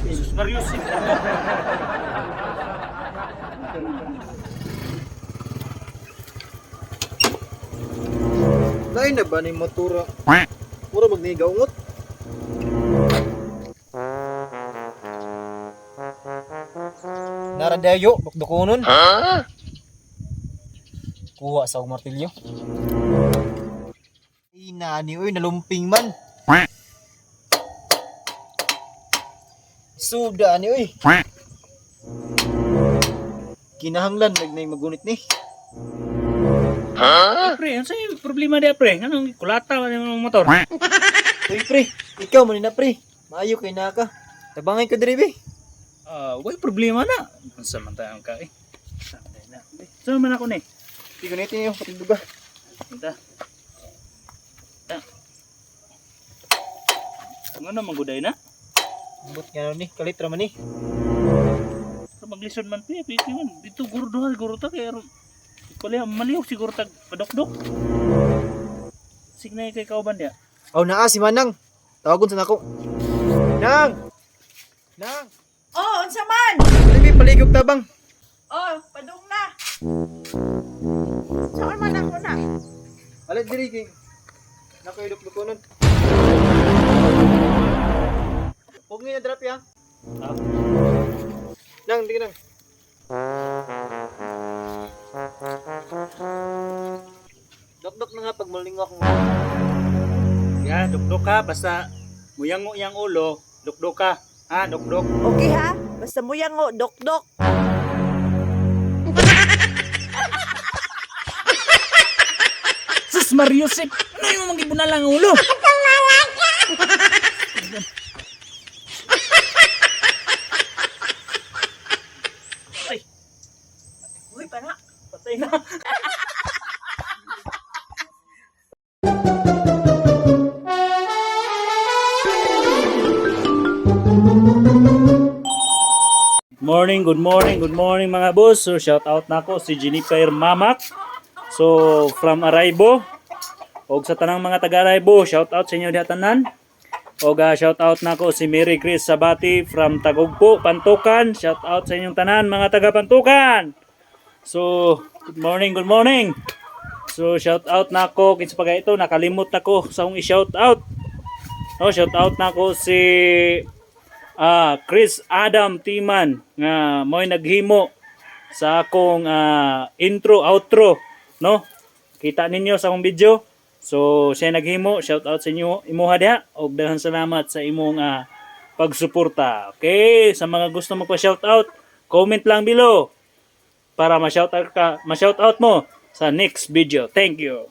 Jesus Marius. Lain na ba ni motora? Puro magnigaungot. Naradayo, dukdukunon. Kuha sa martilyo. Inani, uy, nalumping man. Suda ni, uy. Kinahanglan, nagnay magunit ni. Pre, ano sa'yo problema dia pre? Anong kulata man yung motor? Uy, pre, ikaw man na, pre. Maayo kay naka. Tabangay ka diri, be. Way problema na. Samantayang ka eh. Samantay na. Saan man ako ni? Tigo nito yung patinduga. Ita. Ano na maguday na? Ambot nga ni, kalitra man ni. Pero maglisod man pe, piti man. Dito guro ta kaya pala malihok siguro tag padokdok. Signay kay kauban dia. Oh, naa si Manang. Tawagon sa nako. Nang! Nang! Oh, unsa man? Dili paligog tabang. Oh, padung na. Saan man ako na? Alit diri kay nakoy dukdukunon. Huwag nga na drop ya. Ah, Nang, di ka nang. Dok na nga pag malingwa ko. ya, dokdok ka basta muyango yang ulo, dokdok ka. Ha, dokdok. Okay ha? Basta mo yang dok-dok. Sus Mariusip, ano yung mga gibunalang ang ulo? Ay, Uy, pana. patay na. Good morning mga boss. So shout out na ako si Jennifer Mamak. So from Araibo. Og sa tanang mga taga Araibo, shout out sa inyo diha tanan. Og shout out na ako si Mary Chris Sabati from Tagugpo, Pantukan. Shout out sa inyong tanan mga taga Pantukan. So good morning. So shout out na ako kinsa pa ito, nakalimot na ko sa akong i-shout out. No, shout out na ako si Chris Adam Timan nga mo'y naghimo sa akong intro outro, no? Kita ninyo sa akong video. So siya naghimo, shout out sa inyo imuha diha og daghang salamat sa imong pagsuporta. Okay, sa mga gusto mo pa shout out, comment lang below para ma-shout out mo sa next video. Thank you.